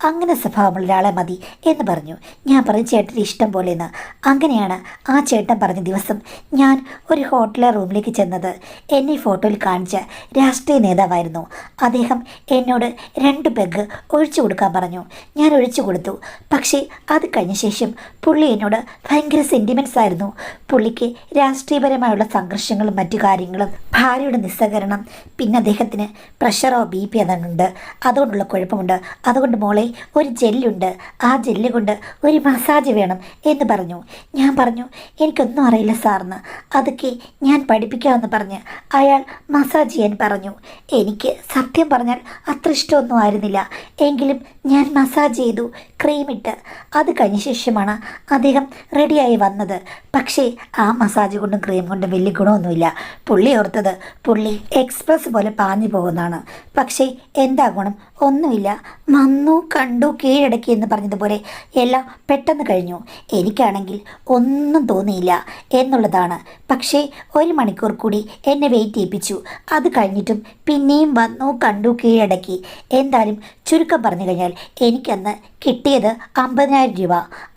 അങ്ങനെ സ്വഭാവമുള്ള ഒരാളെ മതി എന്ന് പറഞ്ഞു. ഞാൻ പറഞ്ഞു ചേട്ടൻ്റെ ഇഷ്ടം പോലെയെന്ന്. അങ്ങനെയാണ് ആ ചേട്ടൻ പറഞ്ഞ ദിവസം ഞാൻ ഒരു ഹോട്ടലിലെ റൂമിലേക്ക് ചെന്നത്. എന്നെ ഈ ഫോട്ടോയിൽ കാണിച്ച രാഷ്ട്രീയ നേതാവായിരുന്നു. അദ്ദേഹം എന്നോട് 2 പെഗ് ഒഴിച്ചു കൊടുക്കാൻ പറഞ്ഞു. ഞാൻ ഒഴിച്ചു കൊടുത്തു. പക്ഷേ അത് കഴിഞ്ഞ ശേഷം പുള്ളി എന്നോട് ഭയങ്കര സെൻറ്റിമെൻറ്റ്സ് ആയിരുന്നു. പുള്ളിക്ക് രാഷ്ട്രീയപരമായുള്ള സംഘർഷങ്ങളും മറ്റു കാര്യങ്ങളും, ഭാര്യയുടെ നിസ്സഹകരണം, പിന്നെ അദ്ദേഹത്തിന് പ്രഷറോ BP അതുണ്ട്, അതുകൊണ്ടുള്ള കുഴപ്പമുണ്ട്. അതുകൊണ്ട് മോളെ ഒരു ജെല്ലുണ്ട്, ആ ജെല്ല് കൊണ്ട് ഒരു മസാജ് വേണം എന്ന് പറഞ്ഞു. ഞാൻ പറഞ്ഞു എനിക്കൊന്നും അറിയില്ല സാറിന്, അതൊക്കെ ഞാൻ പഠിപ്പിക്കാമെന്ന് പറഞ്ഞ് അയാൾ മസാജ് ചെയ്യാൻ പറഞ്ഞു. എനിക്ക് സത്യം പറഞ്ഞാൽ അത്ര ഇഷ്ടമൊന്നും ആയിരുന്നില്ല. എങ്കിലും ഞാൻ മസാജ് ചെയ്തു, ക്രീമിട്ട്. അത് കഴിഞ്ഞ ശേഷമാണ് അദ്ദേഹം റെഡിയായി വന്നത്. പക്ഷേ ആ മസാജ് കൊണ്ടും ക്രീം കൊണ്ടും വലിയ ഗുണമൊന്നുമില്ല. പുള്ളി ഓർത്തത് പുള്ളി എക്സ്പ്രസ് പോലെ പാഞ്ഞു പോകുന്നതാണ്. പക്ഷേ എന്താ ഗുണം? ഒന്നുമില്ല. വന്നു കണ്ടു കീഴടക്കി എന്ന് പറഞ്ഞതുപോലെ എല്ലാം പെട്ടെന്ന് കഴിഞ്ഞു. എനിക്കാണെങ്കിൽ ഒന്നും തോന്നിയില്ല എന്നുള്ളതാണ്. പക്ഷേ 1 മണിക്കൂർ കൂടി എന്നെ വെയിറ്റ് ചെയ്യിപ്പിച്ചു. അത് കഴിഞ്ഞിട്ടും പിന്നെയും വന്നു കണ്ടു കീഴടക്കി. എന്തായാലും ചുരുക്കം പറഞ്ഞു കഴിഞ്ഞാൽ എനിക്കന്ന് കിട്ടിയത് 50,000 രൂപ.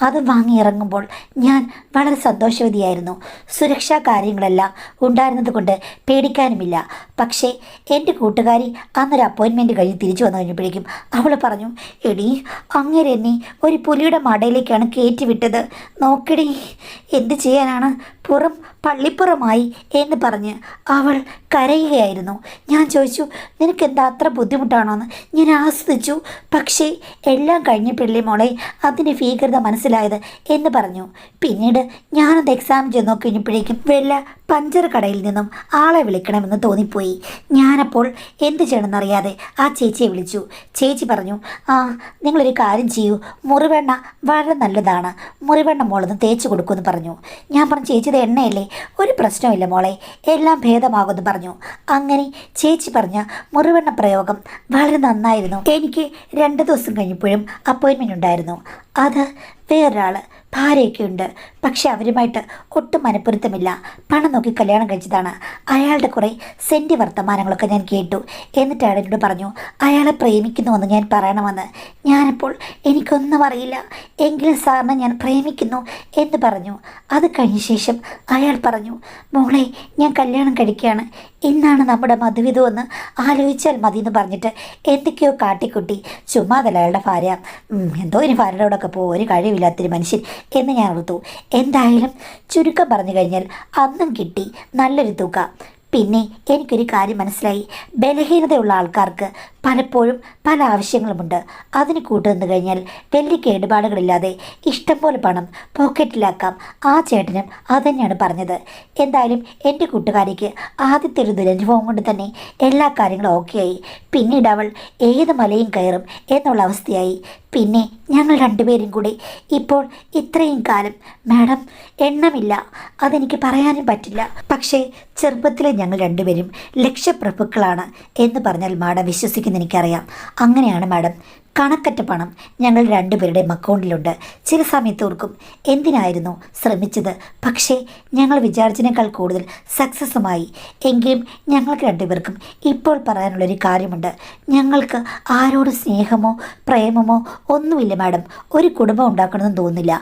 അത് വാങ്ങി ഇറങ്ങുമ്പോൾ ഞാൻ വളരെ സന്തോഷവതിയായിരുന്നു. സുരക്ഷാ കാര്യങ്ങളെല്ലാം ഉണ്ടായിരുന്നത് കൊണ്ട് പേടിക്കാനുമില്ല. പക്ഷേ എൻ്റെ കൂട്ടുകാരി അന്നൊരു അപ്പോയിൻമെൻറ്റ് കഴിഞ്ഞ് തിരിച്ചു വന്നു കഴിഞ്ഞപ്പോഴേക്കും അവൾ പറഞ്ഞു, എടീ അങ്ങേരെ എന്നെ ഒരു പുലിയുടെ മടയിലേക്കാണ് കയറ്റി വിട്ടത്, നോക്കടി എന്ത് ചെയ്യാനാണ്, പുറം പള്ളിപ്പുറമായി എന്ന് പറഞ്ഞ് അവൾ കരയുകയായിരുന്നു. ഞാൻ ചോദിച്ചു നിനക്കെന്താ അത്ര ബുദ്ധിമുട്ടാണോ എന്ന്. ഞാൻ ആസ്വദിച്ചു. പക്ഷേ എല്ലാം കഴിഞ്ഞപ്പോഴല്ലേ മോളെ അതിൻ്റെ ഭീകരത മനസ്സിലായത് എന്ന് പറഞ്ഞു. പിന്നീട് ഞാനത് എക്സാം ചെയ്ത് നോക്കി കഴിഞ്ഞപ്പോഴേക്കും വല്ല പഞ്ചർ കടയിൽ നിന്നും ആളെ വിളിക്കണമെന്ന് തോന്നിപ്പോയി. ഞാനപ്പോൾ എന്ത് ചെയ്യണമെന്നറിയാതെ ആ ചേച്ചിയെ വിളിച്ചു. ചേച്ചി പറഞ്ഞു, നിങ്ങളൊരു കാര്യം ചെയ്യൂ, മുറിവെണ്ണ വളരെ നല്ലതാണ്, മുറിവെണ്ണ മോളൊന്ന് തേച്ച് കൊടുക്കുമെന്ന് പറഞ്ഞു. ഞാൻ പറഞ്ഞു ചേച്ചി ഇത് എണ്ണയല്ലേ, ഒരു പ്രശ്നമില്ല മോളെ, എല്ലാം ഭേദമാകുമെന്ന് പറഞ്ഞു. അങ്ങനെ ചേച്ചി പറഞ്ഞ മുറിവെണ്ണ പ്രയോഗം വളരെ നന്നായിരുന്നു. എനിക്ക് 2 ദിവസം കഴിഞ്ഞപ്പോഴും അപ്പോയിൻമെൻ്റ് ഉണ്ടായിരുന്നു. അത് വേറൊരാൾ ഭാര്യയൊക്കെ ഉണ്ട്. പക്ഷെ അവരുമായിട്ട് ഒട്ടും മനപ്പൊരുത്തമില്ല. പണം നോക്കി കല്യാണം കഴിച്ചതാണ്. അയാളുടെ കുറേ സെൻറ്റി വർത്തമാനങ്ങളൊക്കെ ഞാൻ കേട്ടു. എന്നിട്ട് അയാൾ എന്നോട് പറഞ്ഞു അയാളെ പ്രേമിക്കുന്നുവെന്ന് ഞാൻ പറയണമെന്ന്. ഞാനപ്പോൾ എനിക്കൊന്നും അറിയില്ല, എങ്കിലും സാറിനെ ഞാൻ പ്രേമിക്കുന്നു എന്ന് പറഞ്ഞു. അത് കഴിഞ്ഞ ശേഷം അയാൾ പറഞ്ഞു, മോളെ ഞാൻ കല്യാണം കഴിക്കുകയാണ്, ഇന്നാണ് നമ്മുടെ മധുവിധു എന്ന് ആലോചിച്ചാൽ മതി എന്ന് പറഞ്ഞിട്ട് എന്തൊക്കെയോ കാട്ടിക്കുട്ടി. ചുമ്മാതല്ല അയാളുടെ ഭാര്യ, എന്തോ ഇനി ഭാര്യയോടൊക്കെ പോകും, ഒരു കഴിവില്ലാത്തൊരു മനുഷ്യൻ എന്ന് ഞാൻ ഓർത്തു. എന്തായാലും ചുരുക്കം പറഞ്ഞു കഴിഞ്ഞാൽ അന്നും കിട്ടി നല്ലൊരു തുക. പിന്നെ എനിക്കൊരു കാര്യം മനസ്സിലായി, ബലഹീനതയുള്ള ആൾക്കാർക്ക് പലപ്പോഴും പല ആവശ്യങ്ങളുമുണ്ട്. അതിന് കൂട്ടുനിന്ന് കഴിഞ്ഞാൽ വലിയ കേടുപാടുകളില്ലാതെ ഇഷ്ടംപോലെ പണം പോക്കറ്റിലാക്കാം. ആ ചേട്ടനും അതുതന്നെയാണ് പറഞ്ഞത്. എന്തായാലും എൻ്റെ കൂട്ടുകാരിക്ക് ആദ്യത്തെ ഒരു ദുരനുഭവം കൊണ്ട് തന്നെ എല്ലാ കാര്യങ്ങളും ഓക്കെയായി. പിന്നീട് അവൾ ഏത് മലയും കയറും എന്നുള്ള അവസ്ഥയായി. പിന്നെ ഞങ്ങൾ 2 പേരും കൂടി ഇപ്പോൾ ഇത്രയും കാലം മാഡം എണ്ണമില്ല, അതെനിക്ക് പറയാനും പറ്റില്ല. പക്ഷേ ചെറുപ്പത്തിലെ ഞങ്ങൾ 2 പേരും ലക്ഷപ്രഭുക്കളാണ് എന്ന് പറഞ്ഞാൽ മാഡം വിശ്വസിക്കുന്ന എനിക്കറിയാം. അങ്ങനെയാണ് മാഡം കണക്കറ്റ പണം ഞങ്ങൾ രണ്ടുപേരുടെയും അക്കൗണ്ടിലുണ്ട്. ചില സമയത്ത് ഓർക്കും എന്തിനായിരുന്നു ശ്രമിച്ചത്, പക്ഷേ ഞങ്ങൾ വിചാരിച്ചതിനേക്കാൾ കൂടുതൽ സക്സസ്സുമായി. എങ്കിലും ഞങ്ങൾക്ക് രണ്ടുപേർക്കും ഇപ്പോൾ പറയാനുള്ളൊരു കാര്യമുണ്ട്. ഞങ്ങൾക്ക് ആരോടും സ്നേഹമോ പ്രേമമോ ഒന്നുമില്ല മാഡം. ഒരു കുടുംബം ഉണ്ടാക്കണമെന്ന് തോന്നുന്നില്ല.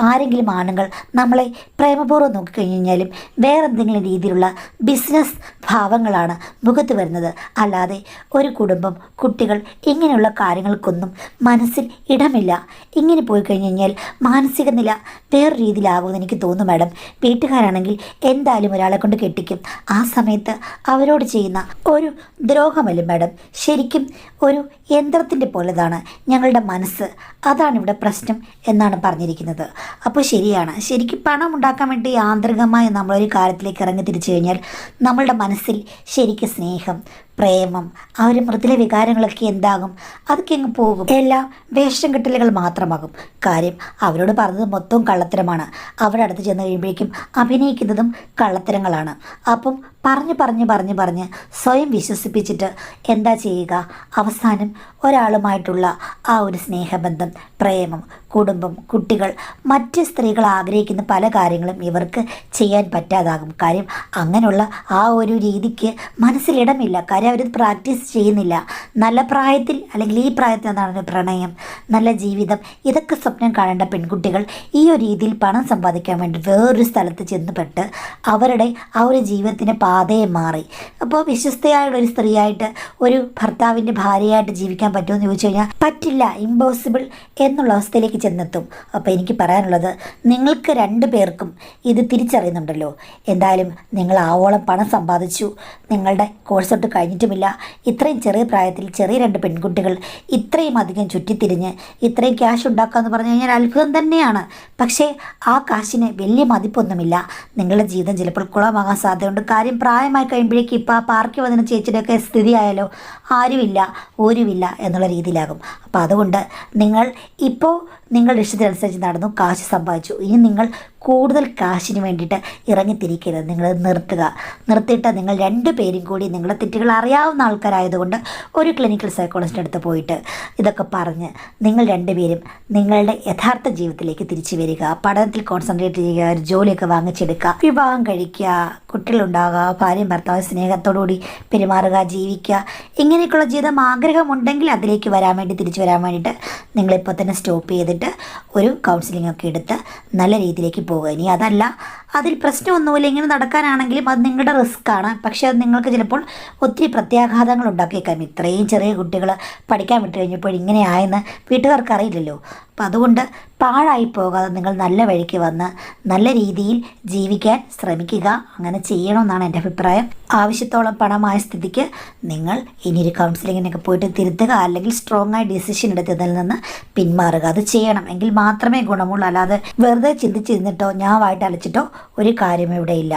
ആരെങ്കിലും ആണുങ്ങൾ നമ്മളെ പ്രേമപൂർവ്വം നോക്കിക്കഴിഞ്ഞാലും വേറെന്തെങ്കിലും രീതിയിലുള്ള ബിസിനസ് ഭാവങ്ങളാണ് മുഖത്ത് വരുന്നത്. അല്ലാതെ ഒരു കുടുംബം, കുട്ടികൾ ഇങ്ങനെയുള്ള കാര്യങ്ങൾക്കൊന്നും മനസ്സിൽ ഇടമില്ല. ഇങ്ങനെ പോയി കഴിഞ്ഞാൽ മാനസിക നില വേറെ രീതിയിലാകുമെന്ന് എനിക്ക് തോന്നുന്നു മാഡം. വീട്ടുകാരാണെങ്കിൽ എന്തായാലും ഒരാളെ കൊണ്ട് കെട്ടിക്കും. ആ സമയത്ത് അവരോട് ചെയ്യുന്ന ഒരു ദ്രോഹമല്ലേ മാഡം? ശരിക്കും ഒരു യന്ത്രത്തിൻ്റെ പോലെതാണ് ഞങ്ങളുടെ മനസ്സ്. അതാണ് ഇവിടെ പ്രശ്നം എന്നാണ് പറഞ്ഞിരിക്കുന്നത്. അപ്പോൾ ശരിയാണ്, ശരിക്കും പണം ഉണ്ടാക്കാൻ വേണ്ടി യാന്ത്രികമായി നമ്മളൊരു കാര്യത്തിലേക്ക് ഇറങ്ങി തിരിച്ചു കഴിഞ്ഞാൽ നമ്മളുടെ മനസ്സിൽ ശരിക്കും സ്നേഹം, പ്രേമം, ആ ഒരു മൃദുല വികാരങ്ങളൊക്കെ എന്താകും? അതൊക്കെ അങ്ങ് പോകും. എല്ലാം വേഷം കെട്ടലുകൾ മാത്രമാകും. കാര്യം അവരോട് പറഞ്ഞത് മൊത്തം കള്ളത്തരമാണ്. അവിടെ അടുത്ത് ചെന്ന് കഴിയുമ്പോഴേക്കും അഭിനയിക്കുന്നതും കള്ളത്തരങ്ങളാണ്. അപ്പം പറഞ്ഞ് സ്വയം വിശ്വസിപ്പിച്ചിട്ട് എന്താ ചെയ്യുക? അവസാനം ഒരാളുമായിട്ടുള്ള ആ ഒരു സ്നേഹബന്ധം, പ്രേമം, കുടുംബം, കുട്ടികൾ, മറ്റ് സ്ത്രീകൾ ആഗ്രഹിക്കുന്ന പല കാര്യങ്ങളും ഇവർക്ക് ചെയ്യാൻ പറ്റാതാകും. കാര്യം അങ്ങനെയുള്ള ആ ഒരു രീതിക്ക് മനസ്സിലിടമില്ല. കാര്യം അവരത് പ്രാക്ടീസ് ചെയ്യുന്നില്ല. നല്ല പ്രായത്തിൽ, അല്ലെങ്കിൽ ഈ പ്രായത്തിൽ എന്താണ് പ്രണയം, നല്ല ജീവിതം, ഇതൊക്കെ സ്വപ്നം കാണേണ്ട പെൺകുട്ടികൾ ഈ ഒരു രീതിയിൽ പണം സമ്പാദിക്കാൻ വേണ്ടി വേറൊരു സ്ഥലത്ത് ചെന്നുപെട്ട് അവരുടെ ആ ഒരു ജീവിതത്തിൻ്റെ പാതയെ മാറി. അപ്പോൾ വിശ്വസ്തയായുള്ളൊരു സ്ത്രീയായിട്ട് ഒരു ഭർത്താവിൻ്റെ ഭാര്യയായിട്ട് ജീവിക്കാൻ പറ്റുമെന്ന് ചോദിച്ചു കഴിഞ്ഞാൽ പറ്റില്ല, ഇമ്പോസിബിൾ എന്നുള്ള അവസ്ഥയിലേക്ക് ചെന്നെത്തും. അപ്പോൾ എനിക്ക് പറയാനുള്ളത്, നിങ്ങൾക്ക് രണ്ടു പേർക്കും ഇത് തിരിച്ചറിയുന്നുണ്ടല്ലോ. എന്തായാലും നിങ്ങൾ ആവോളം പണം സമ്പാദിച്ചു, നിങ്ങളുടെ കോഴ്സ് തൊട്ട് കഴിഞ്ഞിട്ടുമില്ല. ഇത്രയും ചെറിയ പ്രായത്തിൽ ചെറിയ രണ്ട് പെൺകുട്ടികൾ ഇത്രയും അധികം ചുറ്റിത്തിരിഞ്ഞ് ഇത്രയും ക്യാഷ് ഉണ്ടാക്കാമെന്ന് പറഞ്ഞു കഴിഞ്ഞാൽ അത്ഭുതം തന്നെയാണ്. പക്ഷേ ആ കാശിന് വലിയ മതിപ്പൊന്നുമില്ല. നിങ്ങളുടെ ജീവിതം ചിലപ്പോൾ കുളമാകാൻ സാധ്യതയുണ്ട്. കാര്യം പ്രായമായി കഴിയുമ്പോഴേക്കും ഇപ്പോൾ ആ പാർക്കിൽ വന്നിന് ചേച്ചിയുടെയൊക്കെ സ്ഥിതി ആയാലോ, ആരുമില്ല ഓരുമില്ല എന്നുള്ള രീതിയിലാകും. അപ്പോൾ അതുകൊണ്ട് നിങ്ങൾ ഇപ്പോൾ നിങ്ങളുടെ ഇഷ്ടത്തിനനുസരിച്ച് നടന്നു, കാശ് സമ്പാദിച്ചു. ഇനി നിങ്ങൾ കൂടുതൽ കാശിന് വേണ്ടിയിട്ട് ഇറങ്ങിത്തിരിക്കരുത്. നിങ്ങൾ നിർത്തിയിട്ട് നിങ്ങൾ രണ്ടുപേരും കൂടി നിങ്ങളുടെ തെറ്റുകൾ അറിയാവുന്ന ആൾക്കാരായതുകൊണ്ട് ഒരു ക്ലിനിക്കൽ സൈക്കോളജിൻ്റെ അടുത്ത് പോയിട്ട് ഇതൊക്കെ പറഞ്ഞ് നിങ്ങൾ രണ്ടുപേരും നിങ്ങളുടെ യഥാർത്ഥ ജീവിതത്തിലേക്ക് തിരിച്ചു വരിക. പഠനത്തിൽ കോൺസെൻട്രേറ്റ് ചെയ്യുക, ഒരു ജോലിയൊക്കെ വാങ്ങിച്ചെടുക്കുക, വിവാഹം കഴിക്കുക, കുട്ടികളുണ്ടാകുക, ഭാര്യയും ഭർത്താവ് സ്നേഹത്തോടുകൂടി പെരുമാറുക, ജീവിക്കുക. ഇങ്ങനെയൊക്കെയുള്ള ജീവിതം ആഗ്രഹമുണ്ടെങ്കിൽ അതിലേക്ക് വരാൻ വേണ്ടി, തിരിച്ചു വരാൻ വേണ്ടിയിട്ട് നിങ്ങളിപ്പോൾ തന്നെ സ്റ്റോപ്പ് ചെയ്തിട്ട് ഒരു കൗൺസിലിംഗ് ഒക്കെ എടുത്ത് നല്ല രീതിയിലേക്ക് പോകുക. ഇനി അതല്ല, അതിൽ പ്രശ്നമൊന്നുമില്ല, ഇങ്ങനെ നടക്കാനാണെങ്കിലും അത് നിങ്ങളുടെ റിസ്ക്കാണ്. പക്ഷേ അത് നിങ്ങൾക്ക് ചിലപ്പോൾ ഒത്തിരി പ്രത്യാഘാതങ്ങൾ ഉണ്ടാക്കിയേക്കാം. ഇത്രയും ചെറിയ കുട്ടികൾ പഠിക്കാൻ വിട്ട് കഴിഞ്ഞപ്പോൾ ഇങ്ങനെ ആയെന്ന് വീട്ടുകാർക്ക് അറിയില്ലല്ലോ. അപ്പം അതുകൊണ്ട് പാഴായി പോകാതെ നിങ്ങൾ നല്ല വഴിക്ക് വന്ന് നല്ല രീതിയിൽ ജീവിക്കാൻ ശ്രമിക്കുക. അങ്ങനെ ചെയ്യണമെന്നാണ് എൻ്റെ അഭിപ്രായം. ആവശ്യത്തോളം പണമായ സ്ഥിതിക്ക് നിങ്ങൾ ഇനിയൊരു കൗൺസിലിങ്ങിനൊക്കെ പോയിട്ട് തിരുത്തുക, അല്ലെങ്കിൽ സ്ട്രോങ് ആയി ഡിസിഷൻ എടുത്തതിൽ നിന്ന് പിന്മാറുക. അത് ചെയ്യണം, എങ്കിൽ മാത്രമേ ഗുണമുള്ളൂ. അല്ലാതെ വെറുതെ ചിന്തിച്ചിരുന്നിട്ടോ ഞാൻ വായിട്ട് അലച്ചിട്ടോ ഒരു കാര്യം ഇവിടെയില്ല.